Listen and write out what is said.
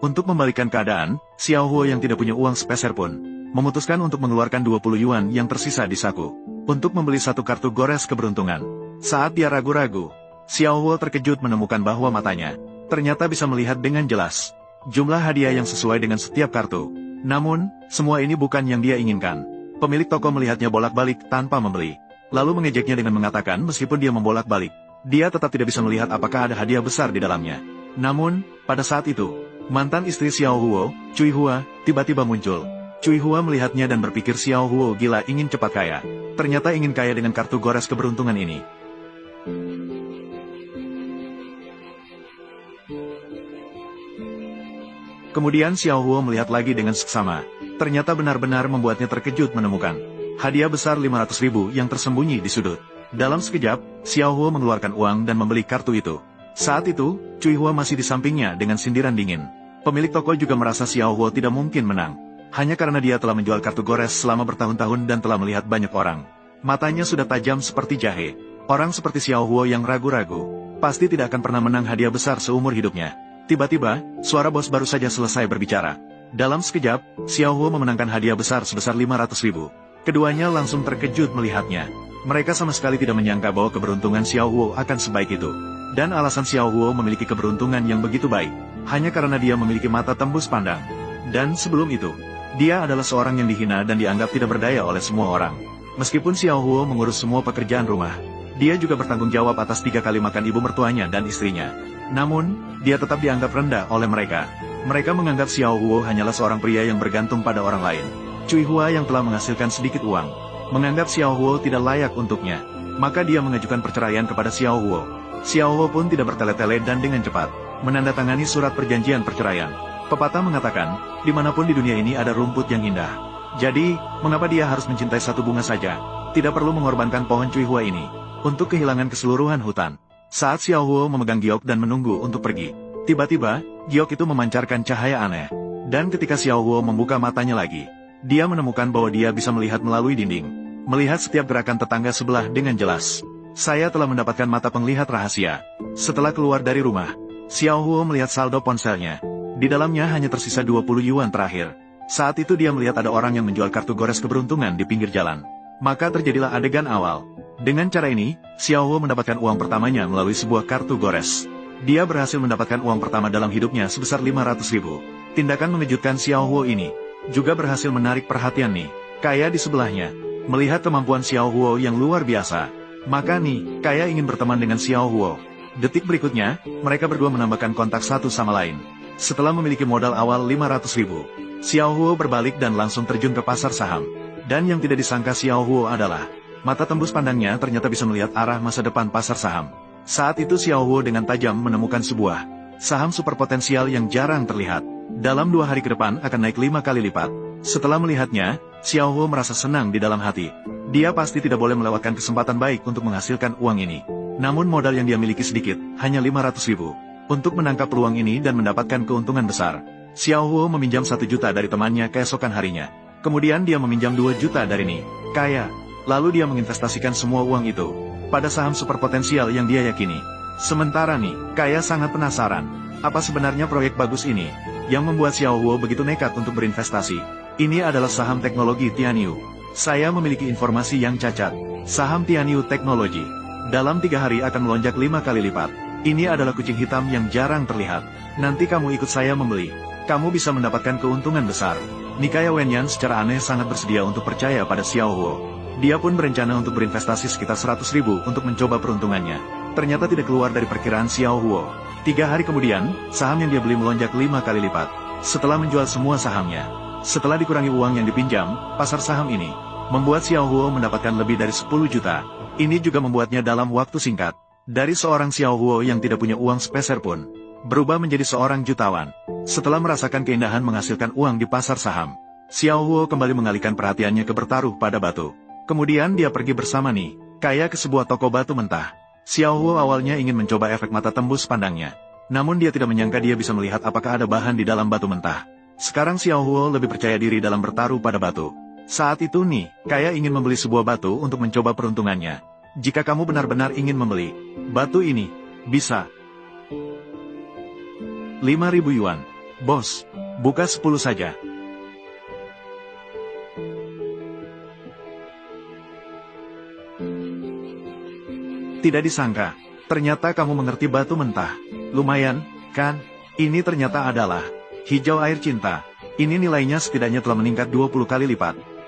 Untuk membalikan keadaan, Xiao Huo yang tidak punya uang sepeser pun, memutuskan untuk mengeluarkan 20 yuan yang tersisa di saku, untuk membeli satu kartu gores keberuntungan. Saat dia ragu-ragu, Xiao Huo terkejut menemukan bahwa matanya ternyata bisa melihat dengan jelas jumlah hadiah yang sesuai dengan setiap kartu. Namun, semua ini bukan yang dia inginkan. Pemilik toko melihatnya bolak-balik tanpa membeli, lalu mengejeknya dengan mengatakan meskipun dia membolak-balik, dia tetap tidak bisa melihat apakah ada hadiah besar di dalamnya. Namun, pada saat itu, mantan istri Xiao Huo, Cui Hua, tiba-tiba muncul. Cui Hua melihatnya dan berpikir Xiao Huo gila ingin cepat kaya. Ternyata ingin kaya dengan kartu gores keberuntungan ini. Kemudian Xiao Huo melihat lagi dengan seksama. Ternyata benar-benar membuatnya terkejut menemukan hadiah besar 500.000 yang tersembunyi di sudut. Dalam sekejap, Xiao Huo mengeluarkan uang dan membeli kartu itu. Saat itu, Cui Hua masih di sampingnya dengan sindiran dingin. Pemilik toko juga merasa Xiao Huo tidak mungkin menang, hanya karena dia telah menjual kartu gores selama bertahun-tahun dan telah melihat banyak orang. Matanya sudah tajam seperti jahe. Orang seperti Xiao Huo yang ragu-ragu, pasti tidak akan pernah menang hadiah besar seumur hidupnya. Tiba-tiba, suara bos baru saja selesai berbicara. Dalam sekejap, Xiao Huo memenangkan hadiah besar sebesar 500.000. Keduanya langsung terkejut melihatnya. Mereka sama sekali tidak menyangka bahwa keberuntungan Xiao Huo akan sebaik itu. Dan alasan Xiao Huo memiliki keberuntungan yang begitu baik, hanya karena dia memiliki mata tembus pandang. Dan sebelum itu, dia adalah seorang yang dihina dan dianggap tidak berdaya oleh semua orang. Meskipun Xiao Huo mengurus semua pekerjaan rumah, dia juga bertanggung jawab atas 3 kali makan ibu mertuanya dan istrinya. Namun, dia tetap dianggap rendah oleh mereka. Mereka menganggap Xiao Huo hanyalah seorang pria yang bergantung pada orang lain. Cui Hua yang telah menghasilkan sedikit uang, menganggap Xiao Huo tidak layak untuknya. Maka dia mengajukan perceraian kepada Xiao Huo. Xiao Huo pun tidak bertele-tele dan dengan cepat menandatangani surat perjanjian perceraian. Pepatah mengatakan, dimanapun di dunia ini ada rumput yang indah. Jadi, mengapa dia harus mencintai satu bunga saja? Tidak perlu mengorbankan pohon Cui Hua ini untuk kehilangan keseluruhan hutan. Saat Xiao Huo memegang giok dan menunggu untuk pergi, tiba-tiba, giok itu memancarkan cahaya aneh. Dan ketika Xiao Huo membuka matanya lagi, dia menemukan bahwa dia bisa melihat melalui dinding, melihat setiap gerakan tetangga sebelah dengan jelas. Saya telah mendapatkan mata penglihat rahasia. Setelah keluar dari rumah, Xiao Huo melihat saldo ponselnya. Di dalamnya hanya tersisa 20 yuan terakhir. Saat itu dia melihat ada orang yang menjual kartu gores keberuntungan di pinggir jalan. Maka terjadilah adegan awal. Dengan cara ini, Xiao Huo mendapatkan uang pertamanya melalui sebuah kartu gores. Dia berhasil mendapatkan uang pertama dalam hidupnya sebesar 500.000. Tindakan mengejutkan Xiao Huo ini juga berhasil menarik perhatian Ni Kaya di sebelahnya. Melihat kemampuan Xiao Huo yang luar biasa, maka Ni Kaya ingin berteman dengan Xiao Huo. Detik berikutnya, mereka berdua menambahkan kontak satu sama lain. Setelah memiliki modal awal 500.000, Xiao Huo berbalik dan langsung terjun ke pasar saham. Dan yang tidak disangka Xiao Huo adalah mata tembus pandangnya ternyata bisa melihat arah masa depan pasar saham. Saat itu Xiao Huo dengan tajam menemukan sebuah saham super potensial yang jarang terlihat. Dalam 2 hari ke depan akan naik 5 kali lipat. Setelah melihatnya, Xiao Huo merasa senang di dalam hati. Dia pasti tidak boleh melewatkan kesempatan baik untuk menghasilkan uang ini. Namun modal yang dia miliki sedikit, hanya 500.000. Untuk menangkap peluang ini dan mendapatkan keuntungan besar, Xiao Huo meminjam 1 juta dari temannya keesokan harinya. Kemudian dia meminjam 2 juta dari Ni Kaya. Lalu dia menginvestasikan semua uang itu pada saham super potensial yang dia yakini. Sementara Ni Kaya sangat penasaran, apa sebenarnya proyek bagus ini yang membuat Xiao Huo begitu nekat untuk berinvestasi. Ini adalah saham teknologi Tianyu. Saya memiliki informasi yang cacat. Saham Tianyu Teknologi dalam 3 hari akan melonjak 5 kali lipat. Ini adalah kucing hitam yang jarang terlihat. Nanti kamu ikut saya membeli. Kamu bisa mendapatkan keuntungan besar. Ni Kaya Wenyan secara aneh sangat bersedia untuk percaya pada Xiao Huo. Dia pun berencana untuk berinvestasi sekitar 100.000 untuk mencoba peruntungannya. Ternyata tidak keluar dari perkiraan Xiao Huo. 3 hari kemudian, saham yang dia beli melonjak 5 kali lipat. Setelah menjual semua sahamnya, setelah dikurangi uang yang dipinjam, pasar saham ini membuat Xiao Huo mendapatkan lebih dari 10 juta. Ini juga membuatnya dalam waktu singkat, dari seorang Xiao Huo yang tidak punya uang sepeser pun, berubah menjadi seorang jutawan. Setelah merasakan keindahan menghasilkan uang di pasar saham, Xiao Huo kembali mengalihkan perhatiannya ke bertaruh pada batu. Kemudian dia pergi bersama Ni Kaya ke sebuah toko batu mentah. Xiao Huo awalnya ingin mencoba efek mata tembus pandangnya. Namun dia tidak menyangka dia bisa melihat apakah ada bahan di dalam batu mentah. Sekarang Xiao Huo lebih percaya diri dalam bertaruh pada batu. Saat itu Ni Kaya ingin membeli sebuah batu untuk mencoba peruntungannya. Jika kamu benar-benar ingin membeli batu ini, bisa 5.000 yuan. Bos, buka 10 saja. Tidak disangka, ternyata kamu mengerti batu mentah. Lumayan, kan? Ini ternyata adalah hijau air cinta. Ini nilainya setidaknya telah meningkat 20 kali lipat.